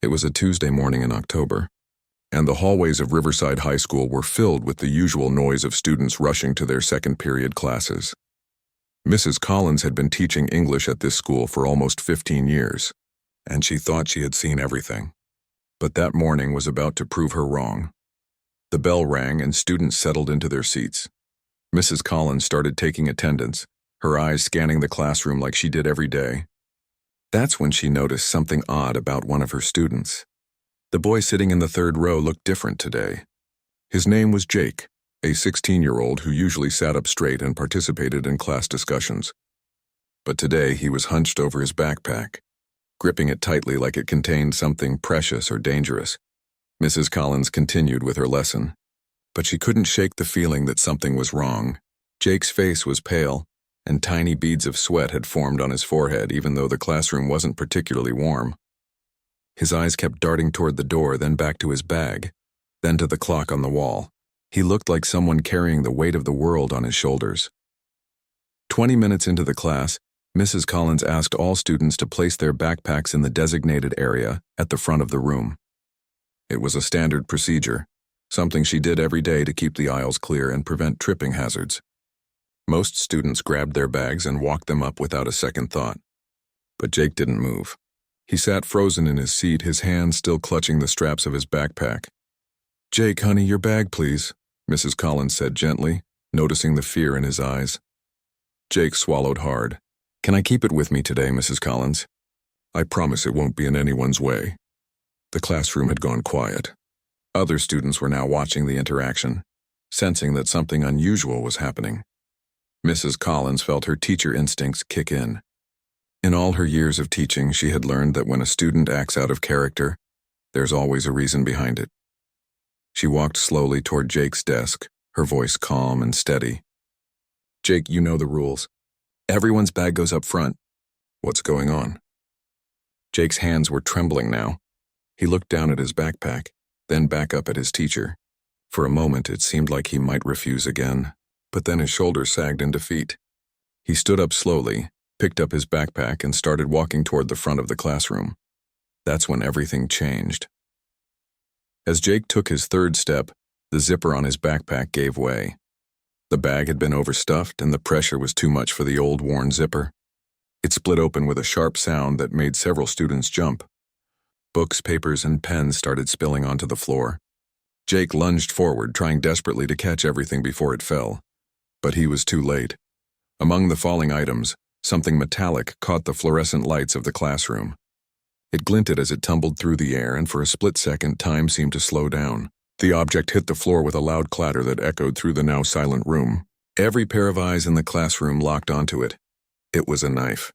It was a Tuesday morning in October, and the hallways of Riverside High School were filled with the usual noise of students rushing to their second period classes. Mrs. Collins had been teaching English at this school for almost 15 years, and she thought she had seen everything. But that morning was about to prove her wrong. The bell rang and students settled into their seats. Mrs. Collins started taking attendance, her eyes scanning the classroom like she did every day. That's when she noticed something odd about one of her students. The boy sitting in the third row looked different today. His name was Jake, a 16-year-old who usually sat up straight and participated in class discussions. But today he was hunched over his backpack, gripping it tightly like it contained something precious or dangerous. Mrs. Collins continued with her lesson, but she couldn't shake the feeling that something was wrong. Jake's face was pale, and tiny beads of sweat had formed on his forehead even though the classroom wasn't particularly warm. His eyes kept darting toward the door, then back to his bag, then to the clock on the wall. He looked like someone carrying the weight of the world on his shoulders. 20 minutes into the class, Mrs. Collins asked all students to place their backpacks in the designated area at the front of the room. It was a standard procedure, something she did every day to keep the aisles clear and prevent tripping hazards. Most students grabbed their bags and walked them up without a second thought. But Jake didn't move. He sat frozen in his seat, his hands still clutching the straps of his backpack. "Jake, honey, your bag, please," Mrs. Collins said gently, noticing the fear in his eyes. Jake swallowed hard. "Can I keep it with me today, Mrs. Collins? I promise it won't be in anyone's way." The classroom had gone quiet. Other students were now watching the interaction, sensing that something unusual was happening. Mrs. Collins felt her teacher instincts kick in. In all her years of teaching, she had learned that when a student acts out of character, there's always a reason behind it. She walked slowly toward Jake's desk, her voice calm and steady. "Jake, you know the rules. Everyone's bag goes up front." "What's going on?" Jake's hands were trembling now. He looked down at his backpack, then back up at his teacher. For a moment, it seemed like he might refuse again, but then his shoulders sagged in defeat. He stood up slowly, picked up his backpack, and started walking toward the front of the classroom. That's when everything changed. As Jake took his third step, the zipper on his backpack gave way. The bag had been overstuffed, and the pressure was too much for the old, worn zipper. It split open with a sharp sound that made several students jump. Books, papers, and pens started spilling onto the floor. Jake lunged forward, trying desperately to catch everything before it fell. But he was too late. Among the falling items, something metallic caught the fluorescent lights of the classroom. It glinted as it tumbled through the air, and for a split second, time seemed to slow down. The object hit the floor with a loud clatter that echoed through the now silent room. Every pair of eyes in the classroom locked onto it. It was a knife.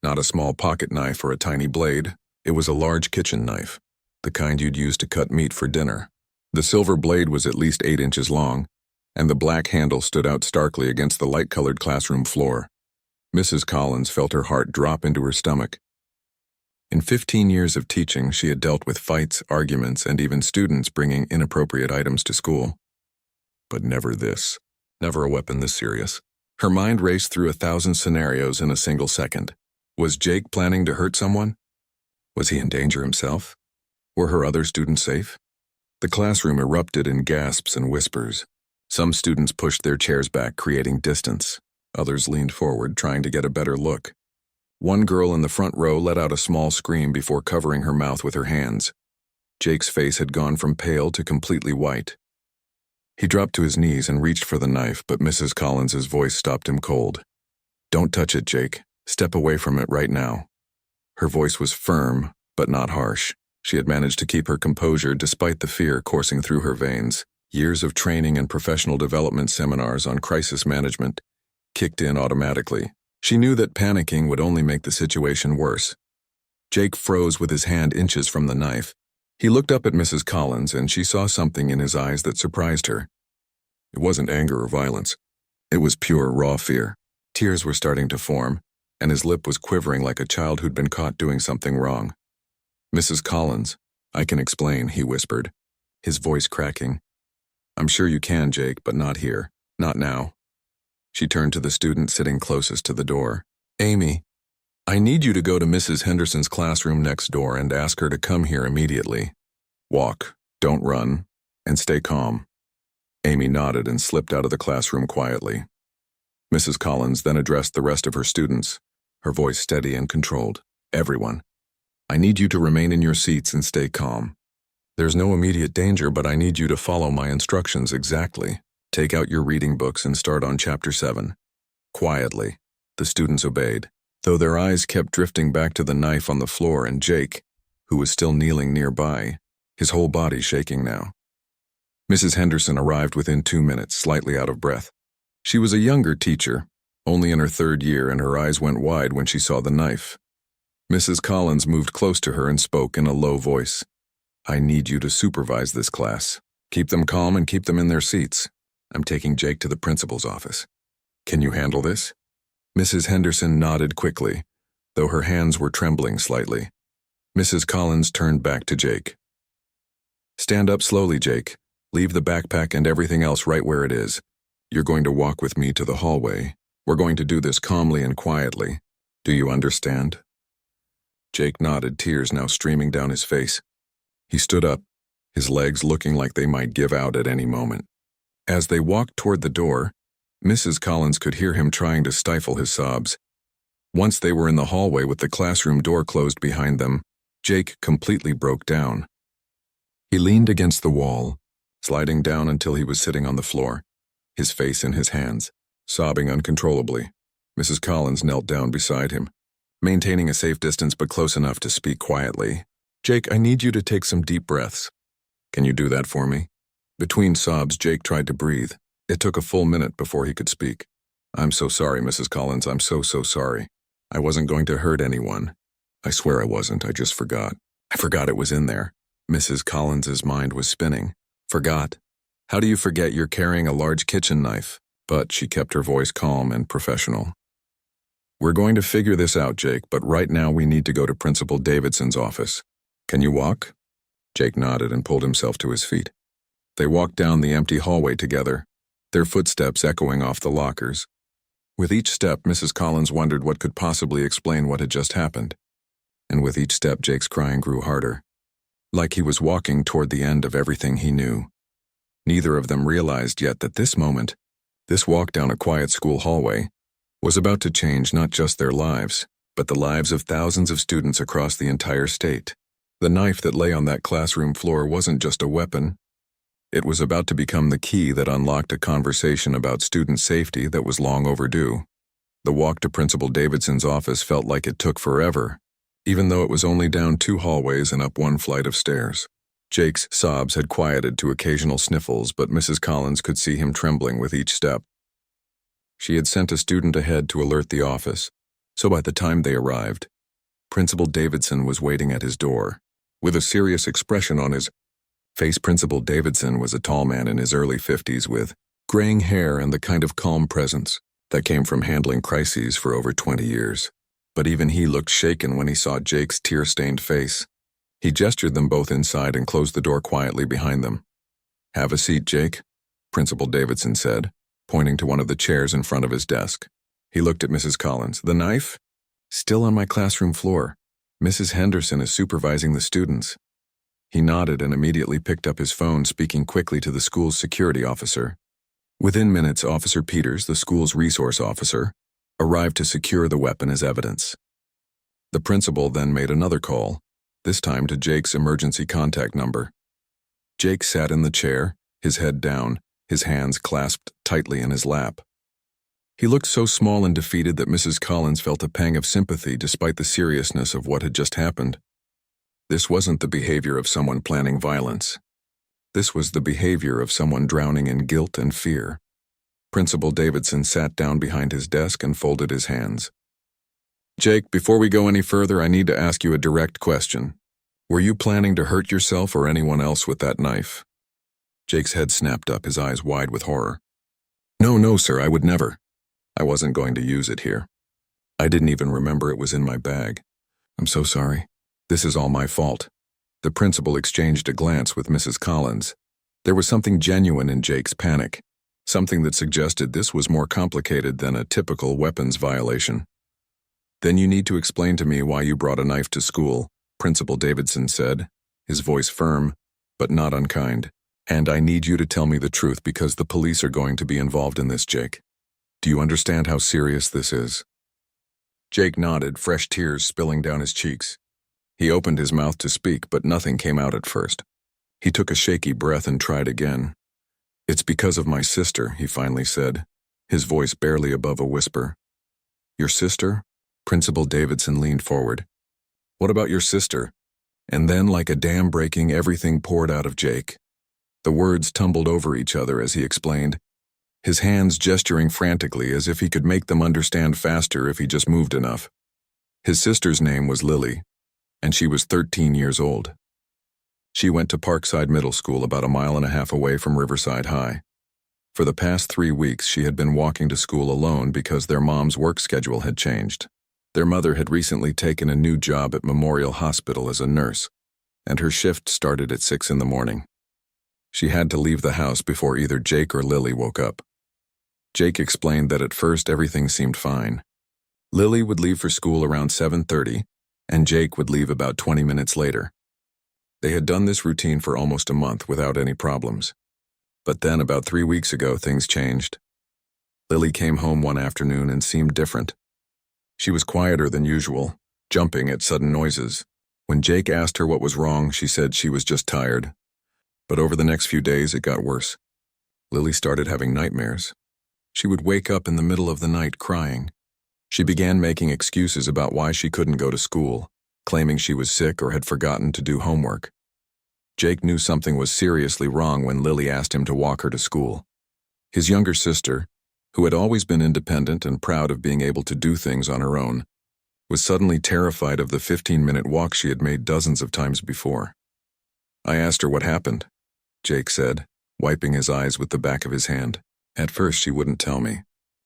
Not a small pocket knife or a tiny blade. It was a large kitchen knife, the kind you'd use to cut meat for dinner. The silver blade was at least 8 inches long, and the black handle stood out starkly against the light-colored classroom floor. Mrs. Collins felt her heart drop into her stomach. In 15 years of teaching, she had dealt with fights, arguments, and even students bringing inappropriate items to school. But never this. Never a weapon this serious. Her mind raced through 1,000 scenarios in a single second. Was Jake planning to hurt someone? Was he in danger himself? Were her other students safe? The classroom erupted in gasps and whispers. Some students pushed their chairs back, creating distance. Others leaned forward, trying to get a better look. One girl in the front row let out a small scream before covering her mouth with her hands. Jake's face had gone from pale to completely white. He dropped to his knees and reached for the knife, but Mrs. Collins's voice stopped him cold. "Don't touch it, Jake. Step away from it right now." Her voice was firm, but not harsh. She had managed to keep her composure despite the fear coursing through her veins. Years of training and professional development seminars on crisis management kicked in automatically. She knew that panicking would only make the situation worse. Jake froze with his hand inches from the knife. He looked up at Mrs. Collins, and she saw something in his eyes that surprised her. It wasn't anger or violence. It was pure, raw fear. Tears were starting to form, and his lip was quivering like a child who'd been caught doing something wrong. "Mrs. Collins, I can explain," he whispered, his voice cracking. "I'm sure you can, Jake, but not here. Not now." She turned to the student sitting closest to the door. "Amy." I need you to go to Mrs. Henderson's classroom next door and ask her to come here immediately. Walk, don't run, and stay calm." Amy nodded and slipped out of the classroom quietly. Mrs. Collins then addressed the rest of her students, her voice steady and controlled. "Everyone, I need you to remain in your seats and stay calm. There's no immediate danger, but I need you to follow my instructions exactly. Take out your reading books and start on Chapter 7. Quietly, the students obeyed, though their eyes kept drifting back to the knife on the floor and Jake, who was still kneeling nearby, his whole body shaking now. Mrs. Henderson arrived within 2 minutes, slightly out of breath. She was a younger teacher, only in her 3rd year, and her eyes went wide when she saw the knife. Mrs. Collins moved close to her and spoke in a low voice. "I need you to supervise this class. Keep them calm and keep them in their seats. I'm taking Jake to the principal's office. Can you handle this?" Mrs. Henderson nodded quickly, though her hands were trembling slightly. Mrs. Collins turned back to Jake. "Stand up slowly, Jake. Leave the backpack and everything else right where it is. You're going to walk with me to the hallway. We're going to do this calmly and quietly. Do you understand?" Jake nodded, tears now streaming down his face. He stood up, his legs looking like they might give out at any moment. As they walked toward the door, Mrs. Collins could hear him trying to stifle his sobs. Once they were in the hallway with the classroom door closed behind them, Jake completely broke down. He leaned against the wall, sliding down until he was sitting on the floor, his face in his hands, sobbing uncontrollably. Mrs. Collins knelt down beside him, maintaining a safe distance but close enough to speak quietly. "Jake, I need you to take some deep breaths. Can you do that for me?" Between sobs, Jake tried to breathe. It took a full minute before he could speak. "I'm so sorry, Mrs. Collins. I'm so sorry. I wasn't going to hurt anyone. I swear I wasn't. I just forgot. I forgot it was in there." Mrs. Collins's mind was spinning. "Forgot? How do you forget you're carrying a large kitchen knife?" But she kept her voice calm and professional. "We're going to figure this out, Jake, but right now we need to go to Principal Davidson's office. Can you walk?" Jake nodded and pulled himself to his feet. They walked down the empty hallway together, their footsteps echoing off the lockers. With each step, Mrs. Collins wondered what could possibly explain what had just happened. And with each step, Jake's crying grew harder, like he was walking toward the end of everything he knew. Neither of them realized yet that this moment, this walk down a quiet school hallway, was about to change not just their lives, but the lives of thousands of students across the entire state. The knife that lay on that classroom floor wasn't just a weapon. It was about to become the key that unlocked a conversation about student safety that was long overdue. The walk to Principal Davidson's office felt like it took forever, even though it was only down 2 hallways and up 1 flight of stairs. Jake's sobs had quieted to occasional sniffles, but Mrs. Collins could see him trembling with each step. She had sent a student ahead to alert the office, so by the time they arrived, Principal Davidson was waiting at his door. With a serious expression on his face, Principal Davidson was a tall man in his early 50s with graying hair and the kind of calm presence that came from handling crises for over 20 years. But even he looked shaken when he saw Jake's tear-stained face. He gestured them both inside and closed the door quietly behind them. "Have a seat, Jake," Principal Davidson said, pointing to one of the chairs in front of his desk. He looked at Mrs. Collins. "The knife? Still on my classroom floor. Mrs. Henderson is supervising the students." He nodded and immediately picked up his phone, speaking quickly to the school's security officer. Within minutes, Officer Peters, the school's resource officer, arrived to secure the weapon as evidence. The principal then made another call, this time to Jake's emergency contact number. Jake sat in the chair, his head down, his hands clasped tightly in his lap. He looked so small and defeated that Mrs. Collins felt a pang of sympathy despite the seriousness of what had just happened. This wasn't the behavior of someone planning violence. This was the behavior of someone drowning in guilt and fear. Principal Davidson sat down behind his desk and folded his hands. "Jake, before we go any further, I need to ask you a direct question. Were you planning to hurt yourself or anyone else with that knife?" Jake's head snapped up, his eyes wide with horror. No, sir, I would never. I wasn't going to use it here. I didn't even remember it was in my bag. I'm so sorry. This is all my fault." The principal exchanged a glance with Mrs. Collins. There was something genuine in Jake's panic, something that suggested this was more complicated than a typical weapons violation. Then you need to explain to me why you brought a knife to school, Principal Davidson said, his voice firm, but not unkind. And I need you to tell me the truth because the police are going to be involved in this, Jake. Do you understand how serious this is? Jake nodded, fresh tears spilling down his cheeks. He opened his mouth to speak, but nothing came out at first. He took a shaky breath and tried again. It's because of my sister, he finally said, his voice barely above a whisper. Your sister? Principal Davidson leaned forward. What about your sister? And then, like a dam breaking, everything poured out of Jake. The words tumbled over each other as he explained, his hands gesturing frantically as if he could make them understand faster if he just moved enough. His sister's name was Lily, and she was 13 years old. She went to Parkside Middle School about 1.5 miles away from Riverside High. For the past 3 weeks, she had been walking to school alone because their mom's work schedule had changed. Their mother had recently taken a new job at Memorial Hospital as a nurse, and her shift started at 6 in the morning. She had to leave the house before either Jake or Lily woke up. Jake explained that at first everything seemed fine. Lily would leave for school around 7:30, and Jake would leave about 20 minutes later. They had done this routine for almost a month without any problems. But then, about 3 weeks ago, things changed. Lily came home one afternoon and seemed different. She was quieter than usual, jumping at sudden noises. When Jake asked her what was wrong, she said she was just tired. But over the next few days, it got worse. Lily started having nightmares. She would wake up in the middle of the night crying. She began making excuses about why she couldn't go to school, claiming she was sick or had forgotten to do homework. Jake knew something was seriously wrong when Lily asked him to walk her to school. His younger sister, who had always been independent and proud of being able to do things on her own, was suddenly terrified of the 15-minute walk she had made dozens of times before. I asked her what happened, Jake said, wiping his eyes with the back of his hand. At first she wouldn't tell me,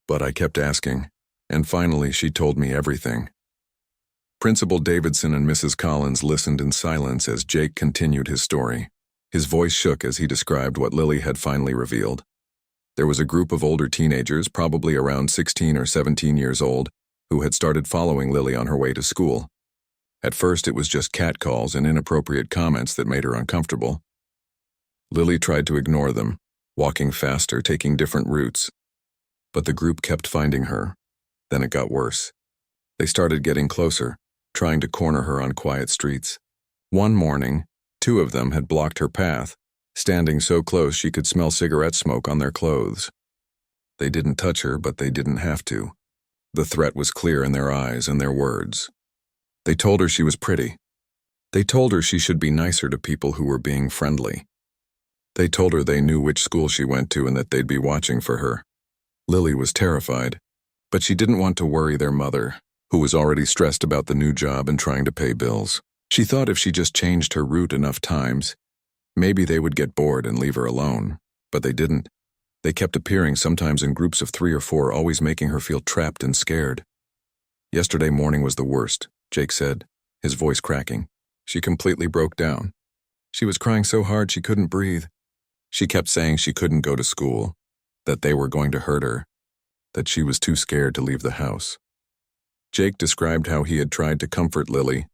but I kept asking, and finally she told me everything. Principal Davidson and Mrs. Collins listened in silence as Jake continued his story. His voice shook as he described what Lily had finally revealed. There was a group of older teenagers, probably around 16 or 17 years old, who had started following Lily on her way to school. At first it was just catcalls and inappropriate comments that made her uncomfortable. Lily tried to ignore them, walking faster, taking different routes. But the group kept finding her. Then it got worse. They started getting closer, trying to corner her on quiet streets. One morning, 2 of them had blocked her path, standing so close she could smell cigarette smoke on their clothes. They didn't touch her, but they didn't have to. The threat was clear in their eyes and their words. They told her she was pretty. They told her she should be nicer to people who were being friendly. They told her they knew which school she went to and that they'd be watching for her. Lily was terrified, but she didn't want to worry their mother, who was already stressed about the new job and trying to pay bills. She thought if she just changed her route enough times, maybe they would get bored and leave her alone. But they didn't. They kept appearing, sometimes in groups of 3 or 4, always making her feel trapped and scared. Yesterday morning was the worst, Jake said, his voice cracking. She completely broke down. She was crying so hard she couldn't breathe. She kept saying she couldn't go to school, that they were going to hurt her, that she was too scared to leave the house. Jake described how he had tried to comfort Lily,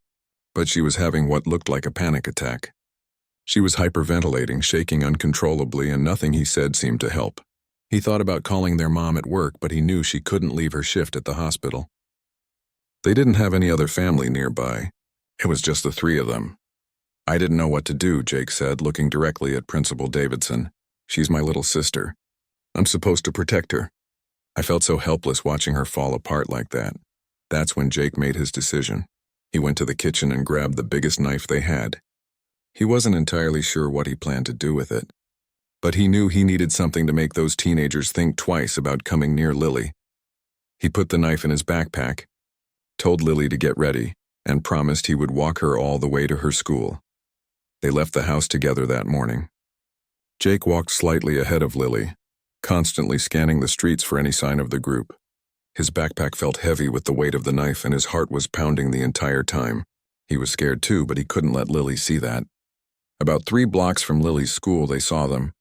but she was having what looked like a panic attack. She was hyperventilating, shaking uncontrollably, and nothing he said seemed to help. He thought about calling their mom at work, but he knew she couldn't leave her shift at the hospital. They didn't have any other family nearby. It was just the 3 of them. I didn't know what to do, Jake said, looking directly at Principal Davidson. She's my little sister. I'm supposed to protect her. I felt so helpless watching her fall apart like that. That's when Jake made his decision. He went to the kitchen and grabbed the biggest knife they had. He wasn't entirely sure what he planned to do with it, but he knew he needed something to make those teenagers think twice about coming near Lily. He put the knife in his backpack, told Lily to get ready, and promised he would walk her all the way to her school. They left the house together that morning. Jake walked slightly ahead of Lily, constantly scanning the streets for any sign of the group. His backpack felt heavy with the weight of the knife, and his heart was pounding the entire time. He was scared too, but he couldn't let Lily see that. About 3 blocks from Lily's school, they saw them.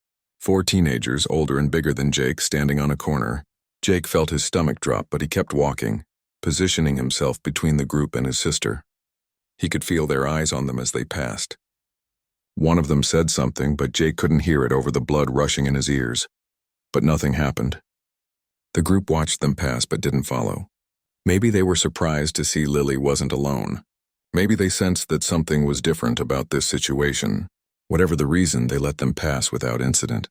4 teenagers, older and bigger than Jake, standing on a corner. Jake felt his stomach drop, but he kept walking. positioning himself between the group and his sister. He could feel their eyes on them as they passed. One of them said something, but Jake couldn't hear it over the blood rushing in his ears. But nothing happened. The group watched them pass but didn't follow. Maybe they were surprised to see Lily wasn't alone. Maybe they sensed that something was different about this situation. Whatever the reason, they let them pass without incident.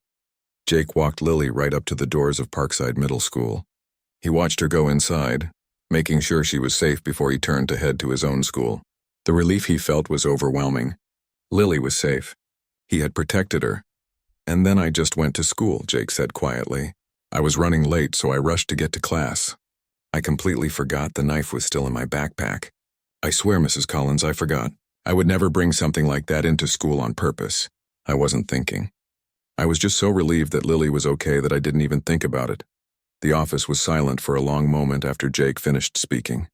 Jake walked Lily right up to the doors of Parkside Middle School. He watched her go inside, making sure she was safe before he turned to head to his own school. The relief he felt was overwhelming. Lily was safe. He had protected her. "And then I just went to school," Jake said quietly. "I was running late, so I rushed to get to class. I completely forgot the knife was still in my backpack. I swear, Mrs. Collins, I forgot. I would never bring something like that into school on purpose. I wasn't thinking." I was just so relieved that Lily was okay that I didn't even think about it. The office was silent for a long moment after Jake finished speaking.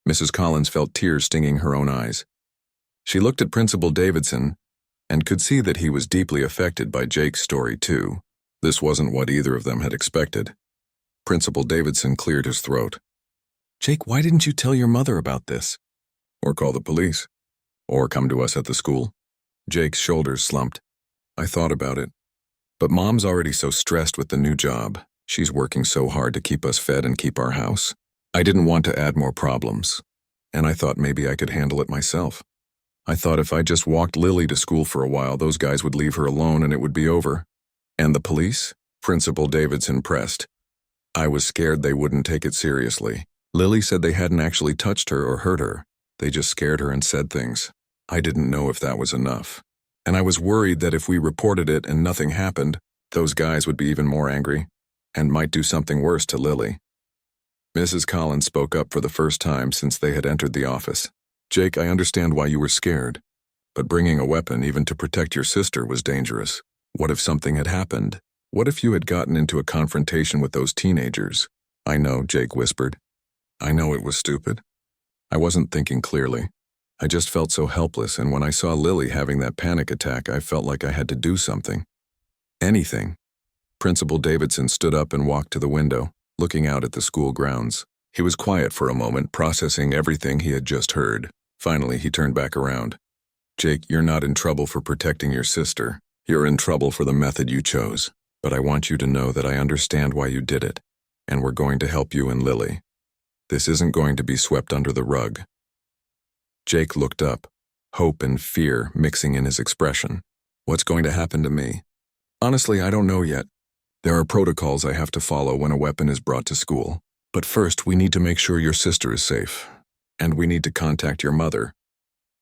Mrs. Collins felt tears stinging her own eyes. She looked at Principal Davidson and could see that he was deeply affected by Jake's story too. This wasn't what either of them had expected. Principal Davidson cleared his throat. "Jake, why didn't you tell your mother about this?" "Or call the police. Or come to us at the school." Jake's shoulders slumped. "I thought about it. But Mom's already so stressed with the new job. She's working so hard to keep us fed and keep our house. I didn't want to add more problems. And I thought maybe I could handle it myself. I thought if I just walked Lily to school for a while, those guys would leave her alone and it would be over." "And the police?" Principal Davidson pressed. "I was scared they wouldn't take it seriously. Lily said they hadn't actually touched her or hurt her. They just scared her and said things. I didn't know if that was enough. And I was worried that if we reported it and nothing happened, those guys would be even more angry and might do something worse to Lily." Mrs. Collins spoke up for the first time since they had entered the office. "Jake, I understand why you were scared, but bringing a weapon even to protect your sister was dangerous. What if something had happened? What if you had gotten into a confrontation with those teenagers?" "I know," Jake whispered. "I know it was stupid. I wasn't thinking clearly. I just felt so helpless, and when I saw Lily having that panic attack, I felt like I had to do something. Anything." Principal Davidson stood up and walked to the window, looking out at the school grounds. He was quiet for a moment, processing everything he had just heard. Finally, he turned back around. "Jake, you're not in trouble for protecting your sister. You're in trouble for the method you chose. But I want you to know that I understand why you did it, and we're going to help you and Lily. This isn't going to be swept under the rug." Jake looked up, hope and fear mixing in his expression. "What's going to happen to me?" "Honestly, I don't know yet. There are protocols I have to follow when a weapon is brought to school. But first, we need to make sure your sister is safe. And we need to contact your mother."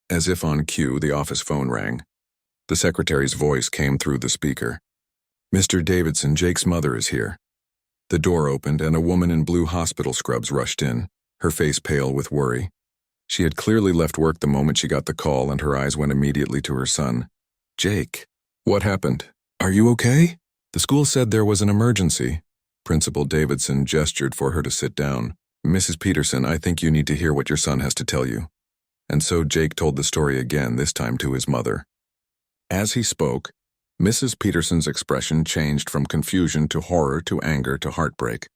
As if on cue, the office phone rang. The secretary's voice came through the speaker. "Mr. Davidson, Jake's mother is here." The door opened and a woman in blue hospital scrubs rushed in, her face pale with worry. She had clearly left work the moment she got the call, and her eyes went immediately to her son. "Jake, what happened? Are you okay?" "The school said there was an emergency." Principal Davidson gestured for her to sit down. "Mrs. Peterson, I think you need to hear what your son has to tell you." And so Jake told the story again, this time to his mother. As he spoke, Mrs. Peterson's expression changed from confusion to horror to anger to heartbreak.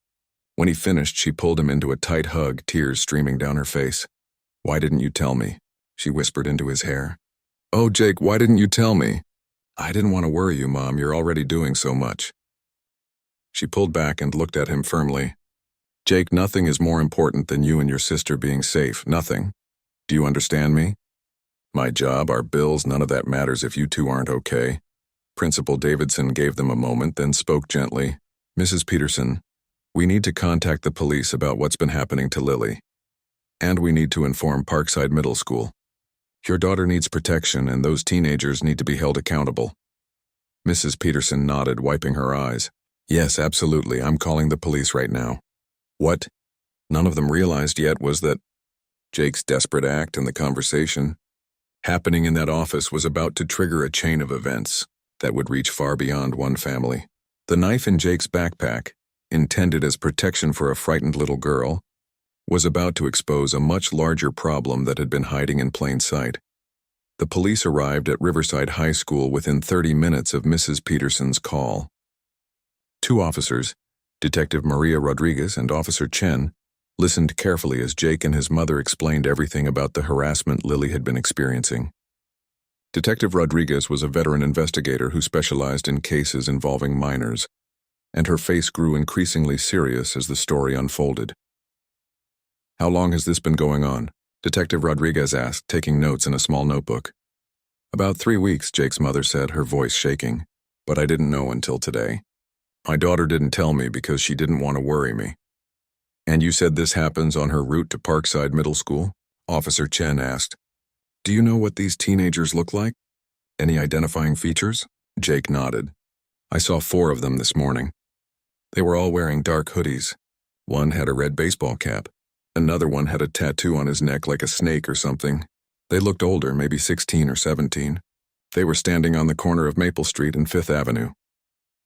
When he finished, she pulled him into a tight hug, tears streaming down her face. "Why didn't you tell me?" she whispered into his hair. "Oh, Jake, why didn't you tell me?" "I didn't want to worry you, Mom. You're already doing so much." She pulled back and looked at him firmly. "Jake, nothing is more important than you and your sister being safe. Nothing. Do you understand me? My job, our bills, none of that matters if you two aren't okay." Principal Davidson gave them a moment, then spoke gently. "Mrs. Peterson, we need to contact the police about what's been happening to Lily. And we need to inform Parkside Middle School. Your daughter needs protection, and those teenagers need to be held accountable." Mrs. Peterson nodded, wiping her eyes. "Yes, absolutely. I'm calling the police right now." What none of them realized yet was that Jake's desperate act and the conversation happening in that office was about to trigger a chain of events that would reach far beyond one family. The knife in Jake's backpack, intended as protection for a frightened little girl, was about to expose a much larger problem that had been hiding in plain sight. The police arrived at Riverside High School within 30 minutes of Mrs. Peterson's call. Two officers, Detective Maria Rodriguez and Officer Chen, listened carefully as Jake and his mother explained everything about the harassment Lily had been experiencing. Detective Rodriguez was a veteran investigator who specialized in cases involving minors, and her face grew increasingly serious as the story unfolded. "How long has this been going on?" Detective Rodriguez asked, taking notes in a small notebook. "About 3 weeks," Jake's mother said, her voice shaking. "But I didn't know until today. My daughter didn't tell me because she didn't want to worry me." "And you said this happens on her route to Parkside Middle School?" Officer Chen asked. "Do you know what these teenagers look like? Any identifying features?" Jake nodded. "I saw 4 of them this morning. They were all wearing dark hoodies. One had a red baseball cap. Another one had a tattoo on his neck like a snake or something. They looked older, maybe 16 or 17. They were standing on the corner of Maple Street and 5th Avenue.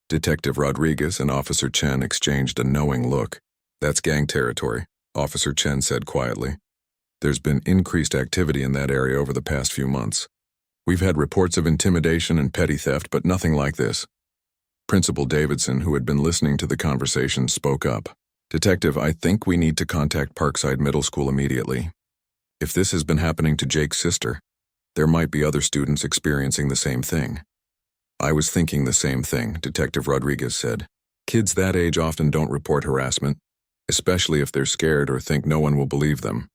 Detective Rodriguez and Officer Chen exchanged a knowing look. "That's gang territory," Officer Chen said quietly. "There's been increased activity in that area over the past few months. We've had reports of intimidation and petty theft, but nothing like this." Principal Davidson, who had been listening to the conversation, spoke up. "Detective, I think we need to contact Parkside Middle School immediately. If this has been happening to Jake's sister, there might be other students experiencing the same thing." "I was thinking the same thing," Detective Rodriguez said. "Kids that age often don't report harassment, especially if they're scared or think no one will believe them.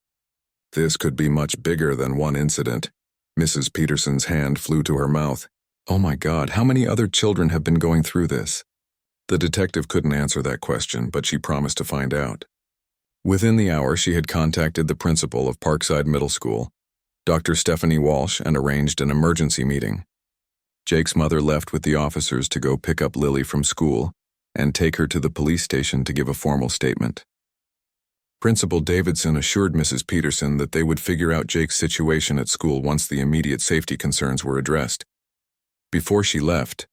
This could be much bigger than one incident." Mrs. Peterson's hand flew to her mouth. "Oh my God, how many other children have been going through this?" The detective couldn't answer that question, but she promised to find out. Within the hour, she had contacted the principal of Parkside Middle School, Dr. Stephanie Walsh, and arranged an emergency meeting. Jake's mother left with the officers to go pick up Lily from school and take her to the police station to give a formal statement. Principal Davidson assured Mrs. Peterson that they would figure out Jake's situation at school once the immediate safety concerns were addressed. Before she left,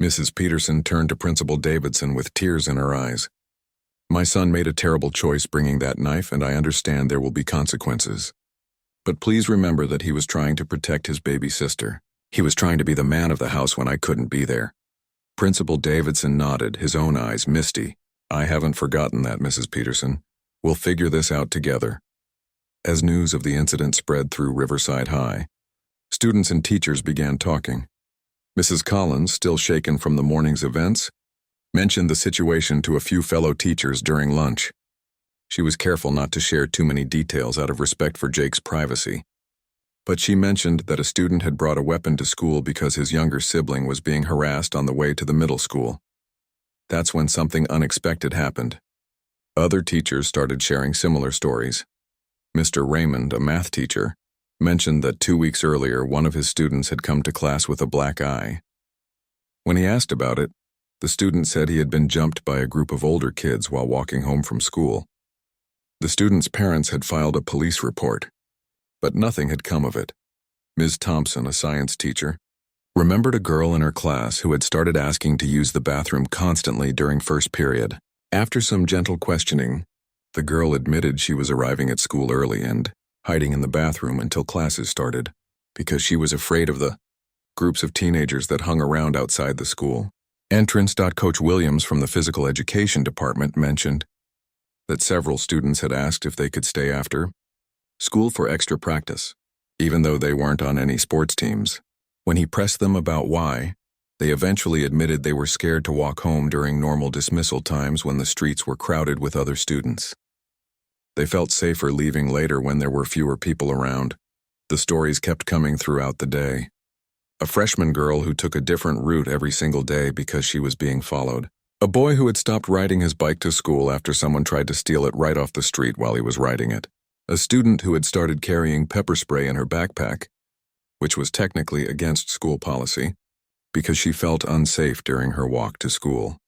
Mrs. Peterson turned to Principal Davidson with tears in her eyes. "My son made a terrible choice bringing that knife, and I understand there will be consequences. But please remember that he was trying to protect his baby sister. He was trying to be the man of the house when I couldn't be there." Principal Davidson nodded, his own eyes misty. "I haven't forgotten that, Mrs. Peterson. We'll figure this out together." As news of the incident spread through Riverside High, students and teachers began talking. Mrs. Collins, still shaken from the morning's events, mentioned the situation to a few fellow teachers during lunch. She was careful not to share too many details out of respect for Jake's privacy. But she mentioned that a student had brought a weapon to school because his younger sibling was being harassed on the way to the middle school. That's when something unexpected happened. Other teachers started sharing similar stories. Mr. Raymond, a math teacher, mentioned that 2 weeks earlier one of his students had come to class with a black eye. When he asked about it, the student said he had been jumped by a group of older kids while walking home from school. The student's parents had filed a police report, but nothing had come of it. Ms. Thompson, a science teacher, remembered a girl in her class who had started asking to use the bathroom constantly during first period. After some gentle questioning, the girl admitted she was arriving at school early and hiding in the bathroom until classes started, because she was afraid of the groups of teenagers that hung around outside the school. Entrance. Coach Williams from the physical education department mentioned that several students had asked if they could stay after school for extra practice, even though they weren't on any sports teams. When he pressed them about why, they eventually admitted they were scared to walk home during normal dismissal times when the streets were crowded with other students. They felt safer leaving later when there were fewer people around. The stories kept coming throughout the day. A freshman girl who took a different route every single day because she was being followed. A boy who had stopped riding his bike to school after someone tried to steal it right off the street while he was riding it. A student who had started carrying pepper spray in her backpack, which was technically against school policy, because she felt unsafe during her walk to school.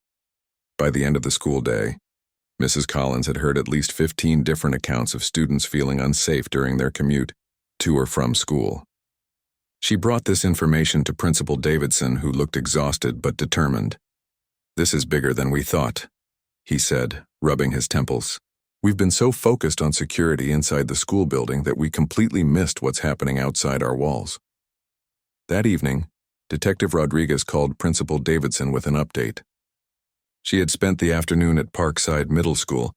By the end of the school day, Mrs. Collins had heard at least 15 different accounts of students feeling unsafe during their commute to or from school. She brought this information to Principal Davidson, who looked exhausted but determined. "This is bigger than we thought," he said, rubbing his temples. "We've been so focused on security inside the school building that we completely missed what's happening outside our walls." That evening, Detective Rodriguez called Principal Davidson with an update. She had spent the afternoon at Parkside Middle School,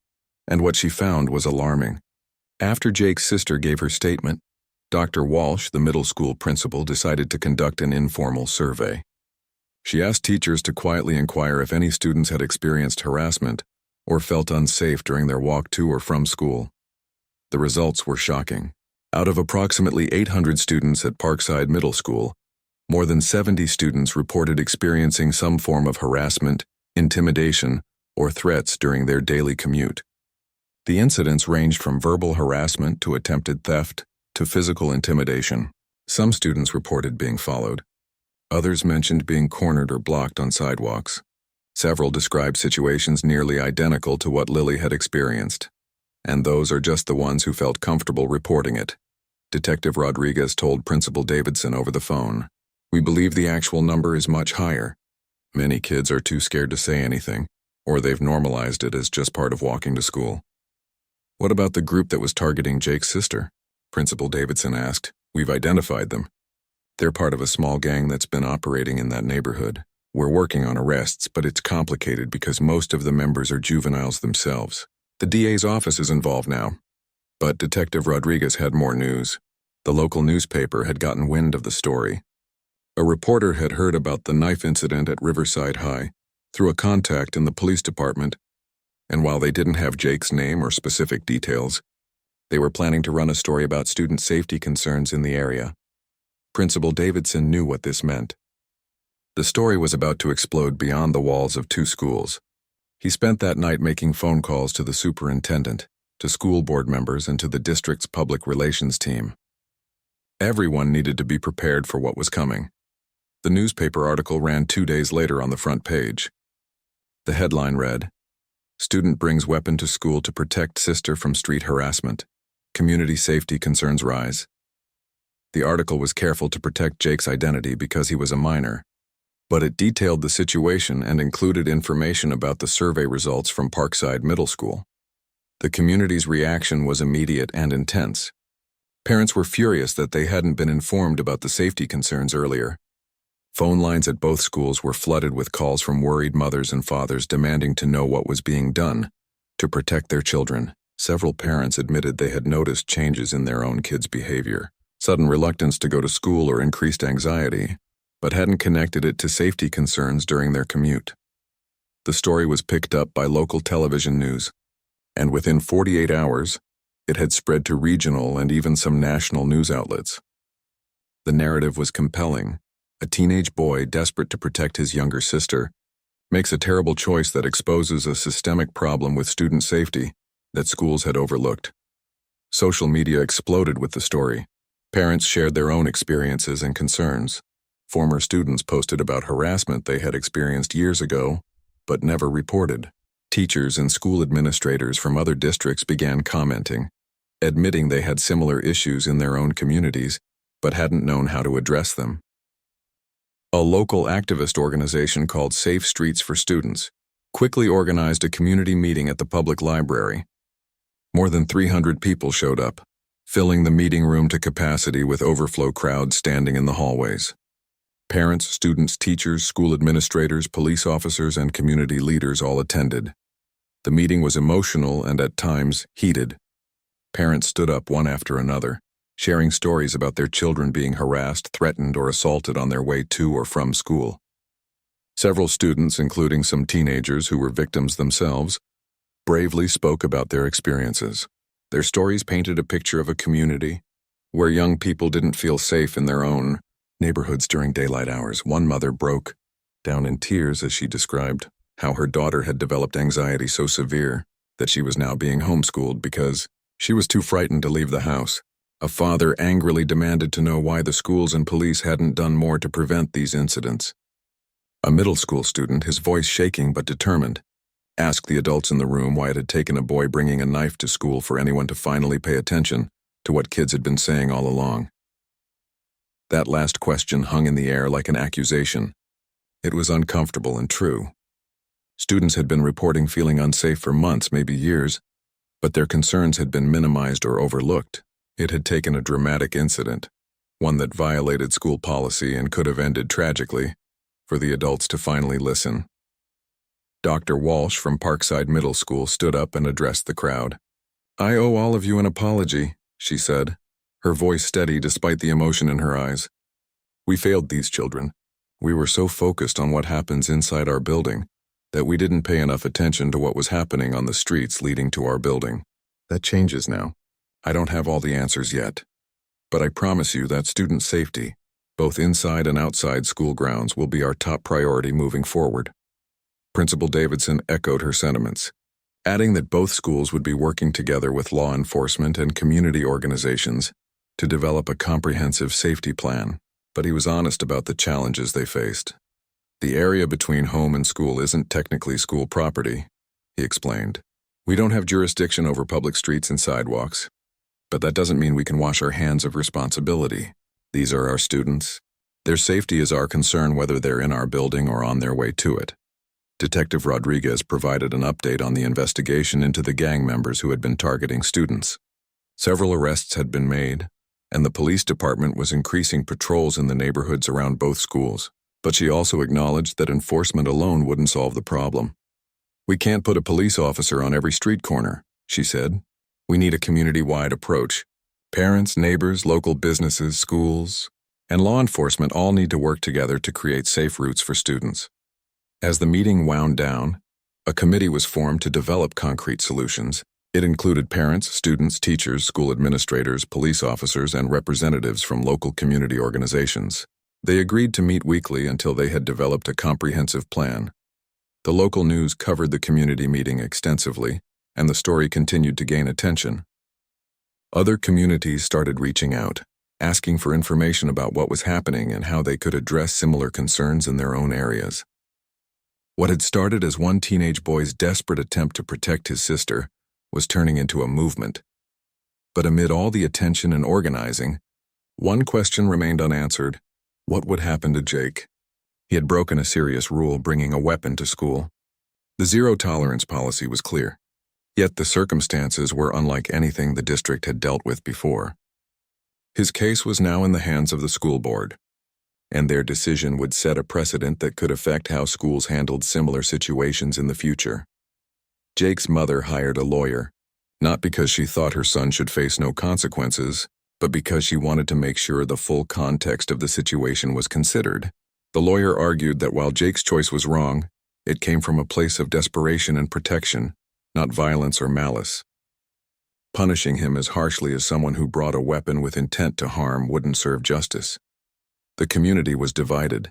And what she found was alarming. After Jake's sister gave her statement, Dr. Walsh, the middle school principal, decided to conduct an informal survey. She asked teachers to quietly inquire if any students had experienced harassment or felt unsafe during their walk to or from school. The results were shocking. Out of approximately 800 students at Parkside Middle School, more than 70 students reported experiencing some form of harassment, intimidation, or threats during their daily commute. The incidents ranged from verbal harassment to attempted theft to physical intimidation. Some students reported being followed. Others mentioned being cornered or blocked on sidewalks. Several described situations nearly identical to what Lily had experienced. And those are just the ones who felt comfortable reporting it. Detective Rodriguez told Principal Davidson over the phone. We believe the actual number is much higher. Many kids are too scared to say anything, or they've normalized it as just part of walking to school. What about the group that was targeting Jake's sister? Principal Davidson asked. We've identified them. They're part of a small gang that's been operating in that neighborhood. We're working on arrests, but it's complicated because most of the members are juveniles themselves. The DA's office is involved now. But Detective Rodriguez had more news. The local newspaper had gotten wind of the story. A reporter had heard about the knife incident at Riverside High through a contact in the police department, and while they didn't have Jake's name or specific details, they were planning to run a story about student safety concerns in the area. Principal Davidson knew what this meant. The story was about to explode beyond the walls of two schools. He spent that night making phone calls to the superintendent, to school board members, and to the district's public relations team. Everyone needed to be prepared for what was coming. The newspaper article ran 2 days later on the front page. The headline read, Student brings weapon to school to protect sister from street harassment. Community safety concerns rise. The article was careful to protect Jake's identity because he was a minor, but it detailed the situation and included information about the survey results from Parkside Middle School. The community's reaction was immediate and intense. Parents were furious that they hadn't been informed about the safety concerns earlier. Phone lines at both schools were flooded with calls from worried mothers and fathers demanding to know what was being done to protect their children. Several parents admitted they had noticed changes in their own kids' behavior, sudden reluctance to go to school or increased anxiety, but hadn't connected it to safety concerns during their commute. The story was picked up by local television news, and within 48 hours, it had spread to regional and even some national news outlets. The narrative was compelling. A teenage boy, desperate to protect his younger sister, makes a terrible choice that exposes a systemic problem with student safety that schools had overlooked. Social media exploded with the story. Parents shared their own experiences and concerns. Former students posted about harassment they had experienced years ago, but never reported. Teachers and school administrators from other districts began commenting, admitting they had similar issues in their own communities, but hadn't known how to address them. A local activist organization called Safe Streets for Students quickly organized a community meeting at the public library. More than 300 people showed up, filling the meeting room to capacity with overflow crowds standing in the hallways. Parents, students, teachers, school administrators, police officers, and community leaders all attended. The meeting was emotional and at times heated. Parents stood up one after another, sharing stories about their children being harassed, threatened, or assaulted on their way to or from school. Several students, including some teenagers who were victims themselves, bravely spoke about their experiences. Their stories painted a picture of a community where young people didn't feel safe in their own neighborhoods during daylight hours. One mother broke down in tears as she described how her daughter had developed anxiety so severe that she was now being homeschooled because she was too frightened to leave the house. A father angrily demanded to know why the schools and police hadn't done more to prevent these incidents. A middle school student, his voice shaking but determined, asked the adults in the room why it had taken a boy bringing a knife to school for anyone to finally pay attention to what kids had been saying all along. That last question hung in the air like an accusation. It was uncomfortable and true. Students had been reporting feeling unsafe for months, maybe years, but their concerns had been minimized or overlooked. It had taken a dramatic incident, one that violated school policy and could have ended tragically, for the adults to finally listen. Dr. Walsh from Parkside Middle School stood up and addressed the crowd. "I owe all of you an apology," she said, her voice steady despite the emotion in her eyes. "We failed these children. We were so focused on what happens inside our building that we didn't pay enough attention to what was happening on the streets leading to our building. That changes now. I don't have all the answers yet, but I promise you that student safety, both inside and outside school grounds, will be our top priority moving forward." Principal Davidson echoed her sentiments, adding that both schools would be working together with law enforcement and community organizations to develop a comprehensive safety plan, but he was honest about the challenges they faced. "The area between home and school isn't technically school property," he explained. "We don't have jurisdiction over public streets and sidewalks, but that doesn't mean we can wash our hands of responsibility. These are our students. Their safety is our concern whether they're in our building or on their way to it." Detective Rodriguez provided an update on the investigation into the gang members who had been targeting students. Several arrests had been made, and the police department was increasing patrols in the neighborhoods around both schools. But she also acknowledged that enforcement alone wouldn't solve the problem. "We can't put a police officer on every street corner," she said. "We need a community-wide approach. Parents, neighbors, local businesses, schools, and law enforcement all need to work together to create safe routes for students." As the meeting wound down, a committee was formed to develop concrete solutions. It included parents, students, teachers, school administrators, police officers, and representatives from local community organizations. They agreed to meet weekly until they had developed a comprehensive plan. The local news covered the community meeting extensively, and the story continued to gain attention. Other communities started reaching out, asking for information about what was happening and how they could address similar concerns in their own areas. What had started as one teenage boy's desperate attempt to protect his sister was turning into a movement. But amid all the attention and organizing, one question remained unanswered. What would happen to Jake? He had broken a serious rule, bringing a weapon to school. The zero-tolerance policy was clear, yet the circumstances were unlike anything the district had dealt with before. His case was now in the hands of the school board, and their decision would set a precedent that could affect how schools handled similar situations in the future. Jake's mother hired a lawyer, not because she thought her son should face no consequences, but because she wanted to make sure the full context of the situation was considered. The lawyer argued that while Jake's choice was wrong, it came from a place of desperation and protection, not violence or malice. Punishing him as harshly as someone who brought a weapon with intent to harm wouldn't serve justice. The community was divided.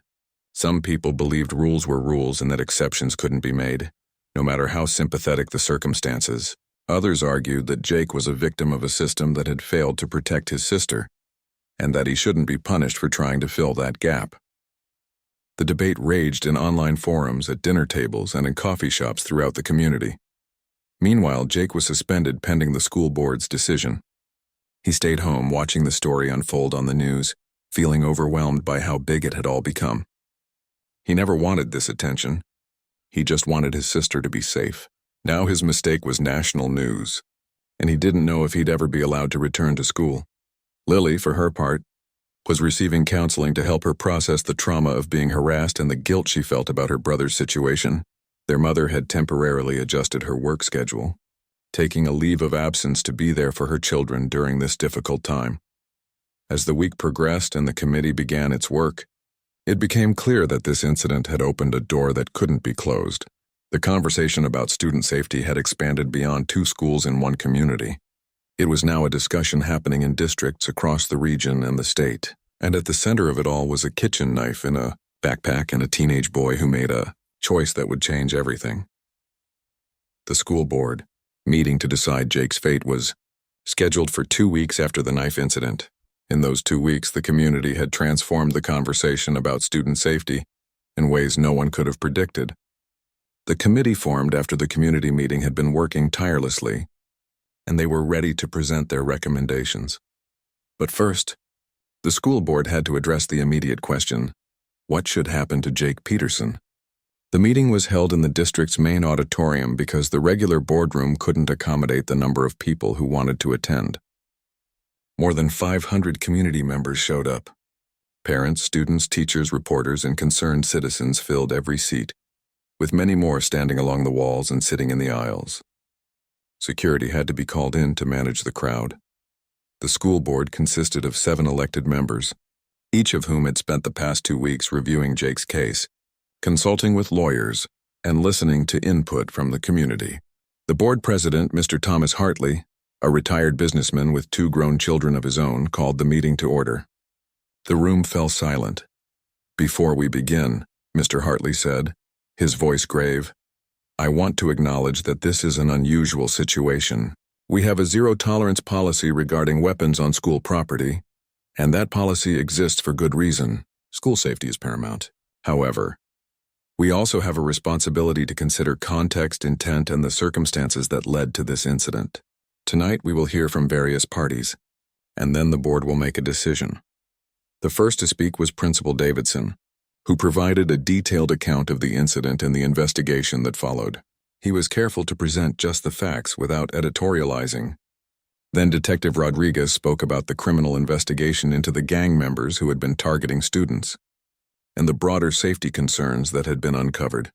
Some people believed rules were rules and that exceptions couldn't be made, no matter how sympathetic the circumstances. Others argued that Jake was a victim of a system that had failed to protect his sister, and that he shouldn't be punished for trying to fill that gap. The debate raged in online forums, at dinner tables, and in coffee shops throughout the community. Meanwhile, Jake was suspended pending the school board's decision. He stayed home watching the story unfold on the news, feeling overwhelmed by how big it had all become. He never wanted this attention. He just wanted his sister to be safe. Now his mistake was national news, and he didn't know if he'd ever be allowed to return to school. Lily, for her part, was receiving counseling to help her process the trauma of being harassed and the guilt she felt about her brother's situation. Their mother had temporarily adjusted her work schedule, taking a leave of absence to be there for her children during this difficult time. As the week progressed and the committee began its work, it became clear that this incident had opened a door that couldn't be closed. The conversation about student safety had expanded beyond 2 schools in one community. It was now a discussion happening in districts across the region and the state, and at the center of it all was a kitchen knife in a backpack and a teenage boy who made a choice that would change everything. The school board, meeting to decide Jake's fate, was scheduled for 2 weeks after the knife incident. In those 2 weeks, the community had transformed the conversation about student safety in ways no one could have predicted. The committee formed after the community meeting had been working tirelessly, and they were ready to present their recommendations. But first, the school board had to address the immediate question: what should happen to Jake Peterson? The meeting was held in the district's main auditorium because the regular boardroom couldn't accommodate the number of people who wanted to attend. More than 500 community members showed up. Parents, students, teachers, reporters, and concerned citizens filled every seat. with many more standing along the walls and sitting in the aisles. Security had to be called in to manage the crowd. The school board consisted of 7 elected members, each of whom had spent the past 2 weeks reviewing Jake's case, consulting with lawyers, and listening to input from the community. The board president, Mr. Thomas Hartley, a retired businessman with 2 grown children of his own, called the meeting to order. The room fell silent. "Before we begin," Mr. Hartley said, his voice grave, "I want to acknowledge that this is an unusual situation. We have a zero-tolerance policy regarding weapons on school property, and that policy exists for good reason. School safety is paramount. However, we also have a responsibility to consider context, intent, and the circumstances that led to this incident. Tonight we will hear from various parties, and then the board will make a decision." The first to speak was Principal Davidson, who provided a detailed account of the incident and the investigation that followed. He was careful to present just the facts without editorializing. Then Detective Rodriguez spoke about the criminal investigation into the gang members who had been targeting students, and the broader safety concerns that had been uncovered.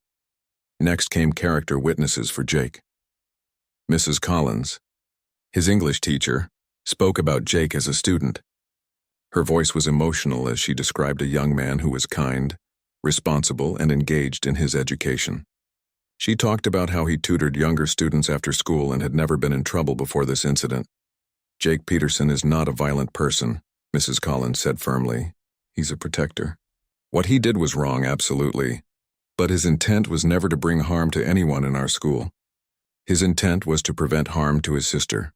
Next came character witnesses for Jake. Mrs. Collins, his English teacher, spoke about Jake as a student. Her voice was emotional as she described a young man who was kind, responsible, and engaged in his education. She talked about how he tutored younger students after school and had never been in trouble before this incident. "Jake Peterson is not a violent person," Mrs. Collins said firmly. "He's a protector. What he did was wrong, absolutely, but his intent was never to bring harm to anyone in our school. His intent was to prevent harm to his sister."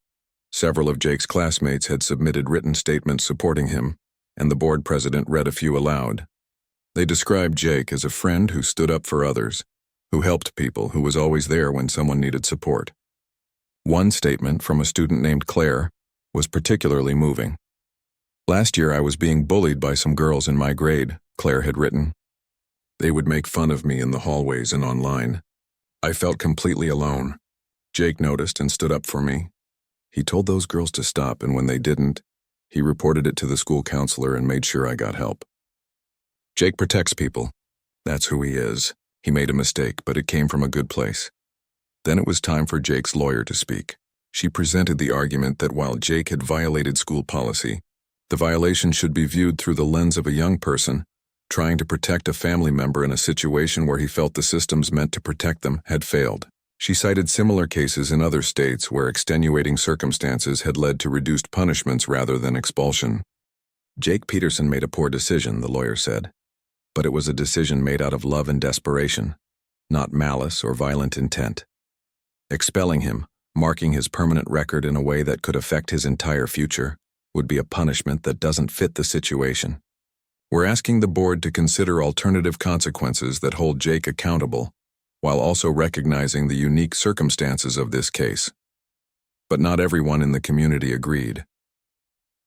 Several of Jake's classmates had submitted written statements supporting him, and the board president read a few aloud. They described Jake as a friend who stood up for others, who helped people, who was always there when someone needed support. One statement from a student named Claire was particularly moving. "Last year I was being bullied by some girls in my grade," Claire had written. "They would make fun of me in the hallways and online. I felt completely alone. Jake noticed and stood up for me. He told those girls to stop, and when they didn't, he reported it to the school counselor and made sure I got help. Jake protects people. That's who he is. He made a mistake, but it came from a good place." Then it was time for Jake's lawyer to speak. She presented the argument that while Jake had violated school policy, the violation should be viewed through the lens of a young person trying to protect a family member in a situation where he felt the systems meant to protect them had failed. She cited similar cases in other states where extenuating circumstances had led to reduced punishments rather than expulsion. "Jake Peterson made a poor decision," the lawyer said, "but it was a decision made out of love and desperation, not malice or violent intent. Expelling him, marking his permanent record in a way that could affect his entire future, would be a punishment that doesn't fit the situation. We're asking the board to consider alternative consequences that hold Jake accountable, while also recognizing the unique circumstances of this case." But not everyone in the community agreed.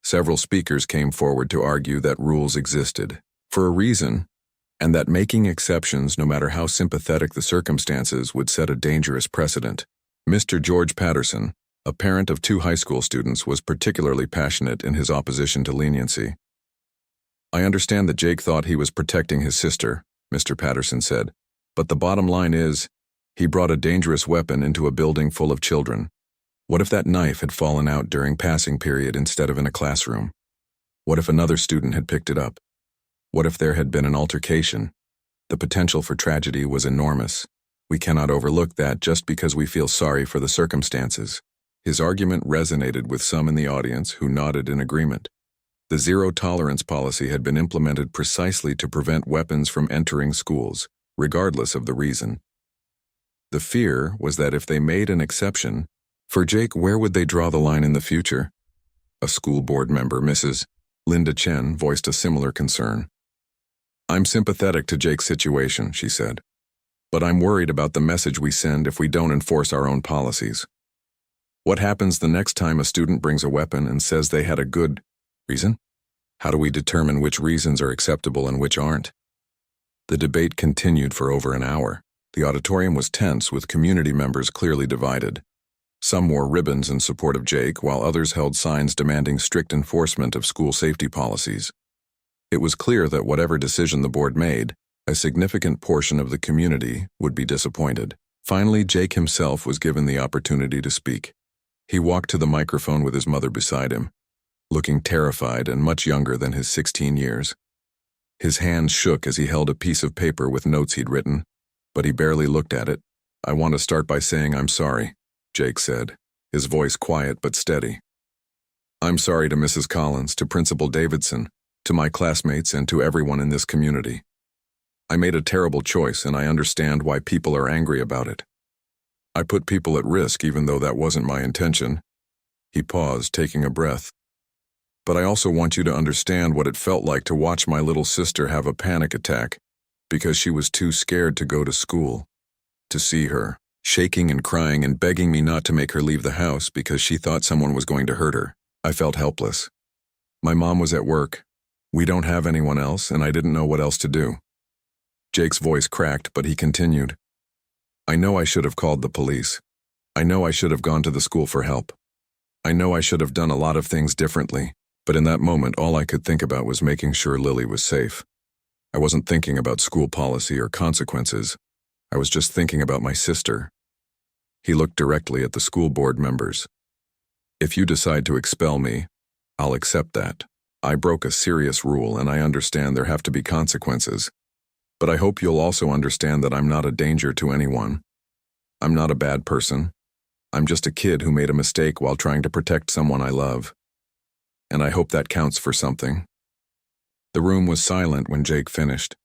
Several speakers came forward to argue that rules existed, for a reason, and that making exceptions, no matter how sympathetic the circumstances, would set a dangerous precedent. Mr. George Patterson, a parent of 2 high school students, was particularly passionate in his opposition to leniency. "I understand that Jake thought he was protecting his sister," Mr. Patterson said, "but the bottom line is, he brought a dangerous weapon into a building full of children. What if that knife had fallen out during passing period instead of in a classroom? What if another student had picked it up? What if there had been an altercation? The potential for tragedy was enormous. We cannot overlook that just because we feel sorry for the circumstances." His argument resonated with some in the audience who nodded in agreement. The zero-tolerance policy had been implemented precisely to prevent weapons from entering schools, regardless of the reason. The fear was that if they made an exception, for Jake, where would they draw the line in the future? A school board member, Mrs. Linda Chen, voiced a similar concern. "I'm sympathetic to Jake's situation," she said, "but I'm worried about the message we send if we don't enforce our own policies. What happens the next time a student brings a weapon and says they had a good reason? How do we determine which reasons are acceptable and which aren't?" The debate continued for over an hour. The auditorium was tense, with community members clearly divided. Some wore ribbons in support of Jake, while others held signs demanding strict enforcement of school safety policies. It was clear that whatever decision the board made, A significant portion of the community would be disappointed. Finally, Jake himself was given the opportunity to speak. He walked to the microphone with his mother beside him, looking terrified and much younger than his 16 years. His hands shook as he held a piece of paper with notes he'd written, but he barely looked at it. "I want to start by saying I'm sorry," Jake said, his voice quiet but steady. "I'm sorry to Mrs. Collins, to Principal Davidson, to my classmates, and to everyone in this community. I made a terrible choice, and I understand why people are angry about it. I put people at risk even though that wasn't my intention." He paused, taking a breath. "But I also want you to understand what it felt like to watch my little sister have a panic attack because she was too scared to go to school. To see her, shaking and crying and begging me not to make her leave the house because she thought someone was going to hurt her. I felt helpless. My mom was at work. We don't have anyone else, and I didn't know what else to do." Jake's voice cracked, but he continued. "I know I should have called the police. I know I should have gone to the school for help. I know I should have done a lot of things differently, but in that moment all I could think about was making sure Lily was safe. I wasn't thinking about school policy or consequences. I was just thinking about my sister." He looked directly at the school board members. "If you decide to expel me, I'll accept that. I broke a serious rule, and I understand there have to be consequences. But I hope you'll also understand that I'm not a danger to anyone. I'm not a bad person. I'm just a kid who made a mistake while trying to protect someone I love. And I hope that counts for something." The room was silent when Jake finished.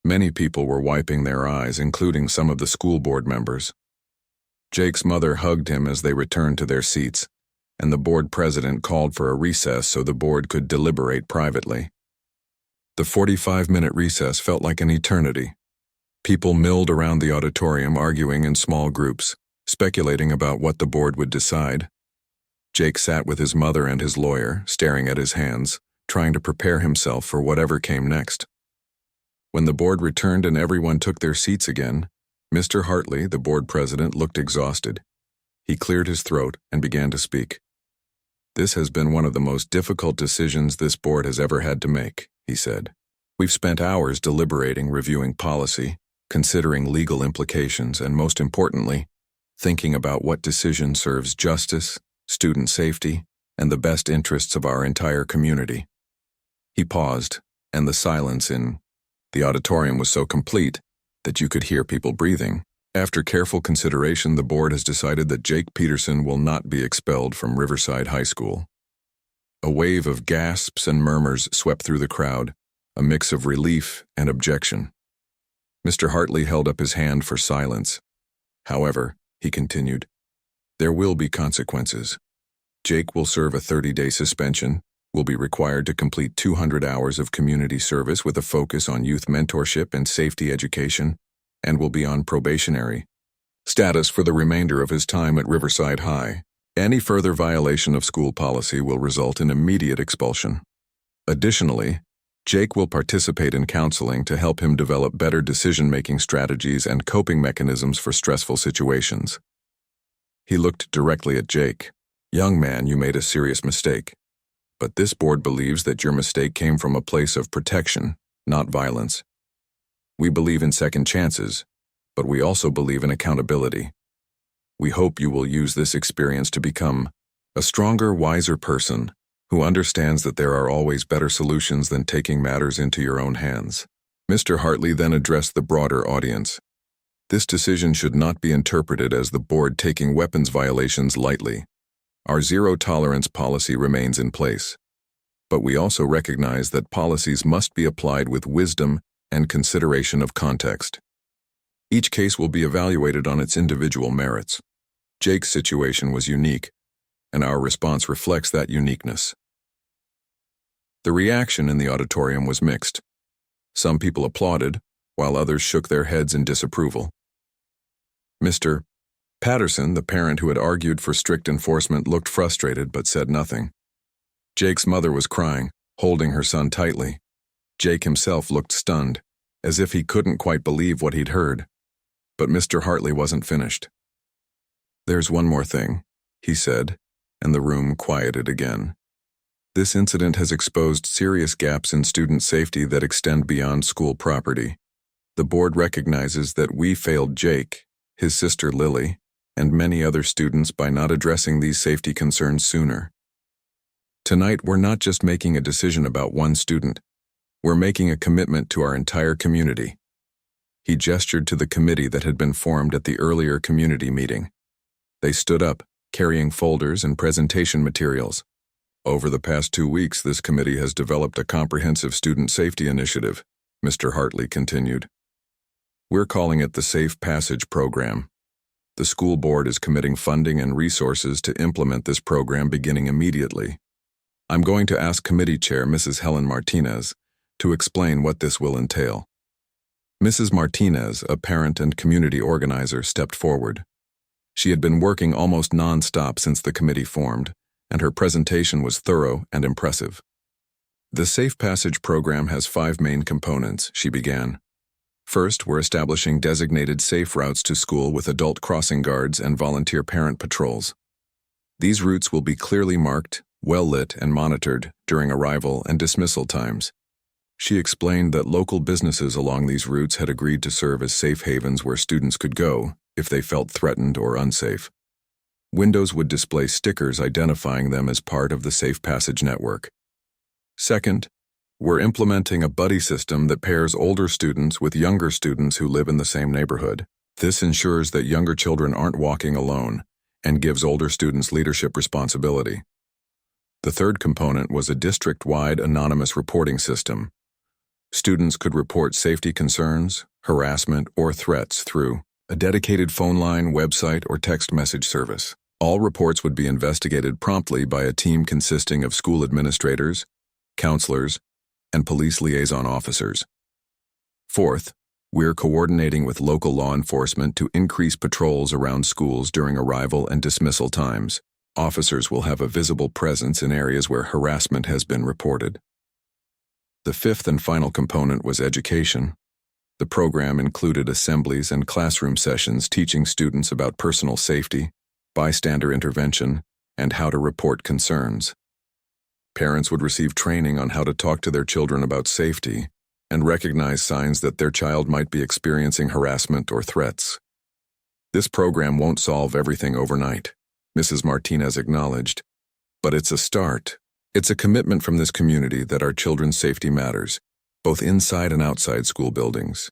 Many people were wiping their eyes, including some of the school board members. Jake's mother hugged him as they returned to their seats, and the board president called for a recess so the board could deliberate privately. The 45-minute recess felt like an eternity. People milled around the auditorium, arguing in small groups, speculating about what the board would decide. Jake sat with his mother and his lawyer, staring at his hands, trying to prepare himself for whatever came next. When the board returned and everyone took their seats again, Mr. Hartley, the board president, looked exhausted. He cleared his throat and began to speak. "This has been one of the most difficult decisions this board has ever had to make," he said. "We've spent hours deliberating, reviewing policy, considering legal implications, and most importantly, thinking about what decision serves justice, student safety, and the best interests of our entire community." He paused, and the silence in the auditorium was so complete that you could hear people breathing. "After careful consideration, the board has decided that Jake Peterson will not be expelled from Riverside High School." A wave of gasps and murmurs swept through the crowd, a mix of relief and objection. Mr. Hartley held up his hand for silence. "However," he continued, "there will be consequences. Jake will serve a 30-day suspension, will be required to complete 200 hours of community service with a focus on youth mentorship and safety education, and will be on probationary status for the remainder of his time at Riverside High. Any further violation of school policy will result in immediate expulsion. Additionally, Jake will participate in counseling to help him develop better decision-making strategies and coping mechanisms for stressful situations." He looked directly at Jake. "Young man, you made a serious mistake. But this board believes that your mistake came from a place of protection, not violence. We believe in second chances, but we also believe in accountability. We hope you will use this experience to become a stronger, wiser person who understands that there are always better solutions than taking matters into your own hands." Mr. Hartley then addressed the broader audience. "This decision should not be interpreted as the board taking weapons violations lightly. Our zero-tolerance policy remains in place. But we also recognize that policies must be applied with wisdom and consideration of context. Each case will be evaluated on its individual merits. Jake's situation was unique, and our response reflects that uniqueness." The reaction in the auditorium was mixed. Some people applauded, while others shook their heads in disapproval. Mr. Patterson, the parent who had argued for strict enforcement, looked frustrated but said nothing. Jake's mother was crying, holding her son tightly. Jake himself looked stunned, as if he couldn't quite believe what he'd heard. But Mr. Hartley wasn't finished. "There's one more thing," he said, and the room quieted again. "This incident has exposed serious gaps in student safety that extend beyond school property. The board recognizes that we failed Jake, his sister Lily, and many other students by not addressing these safety concerns sooner. Tonight, we're not just making a decision about one student. We're making a commitment to our entire community. He gestured to the committee that had been formed at the earlier community meeting. They stood up, carrying folders and presentation materials. Over the past 2 weeks, this committee has developed a comprehensive student safety initiative, Mr. Hartley continued. We're calling it the Safe Passage Program. The school board is committing funding and resources to implement this program beginning immediately. I'm going to ask Committee Chair Mrs. Helen Martinez to explain what this will entail. Mrs. Martinez, a parent and community organizer, stepped forward. She had been working almost non-stop since the committee formed, and her presentation was thorough and impressive. The Safe Passage program has 5 main components, she began. First, we're establishing designated safe routes to school with adult crossing guards and volunteer parent patrols. These routes will be clearly marked, well-lit, and monitored during arrival and dismissal times. She explained that local businesses along these routes had agreed to serve as safe havens where students could go if they felt threatened or unsafe. Windows would display stickers identifying them as part of the Safe Passage network. Second, we're implementing a buddy system that pairs older students with younger students who live in the same neighborhood. This ensures that younger children aren't walking alone and gives older students leadership responsibility. The third component was a district-wide anonymous reporting system. Students could report safety concerns, harassment, or threats through a dedicated phone line, website, or text message service. All reports would be investigated promptly by a team consisting of school administrators, counselors, and police liaison officers. Fourth, we're coordinating with local law enforcement to increase patrols around schools during arrival and dismissal times. Officers will have a visible presence in areas where harassment has been reported. The fifth and final component was education. The program included assemblies and classroom sessions teaching students about personal safety, bystander intervention, and how to report concerns. Parents would receive training on how to talk to their children about safety and recognize signs that their child might be experiencing harassment or threats. This program won't solve everything overnight, Mrs. Martinez acknowledged, but it's a start. It's a commitment from this community that our children's safety matters, both inside and outside school buildings.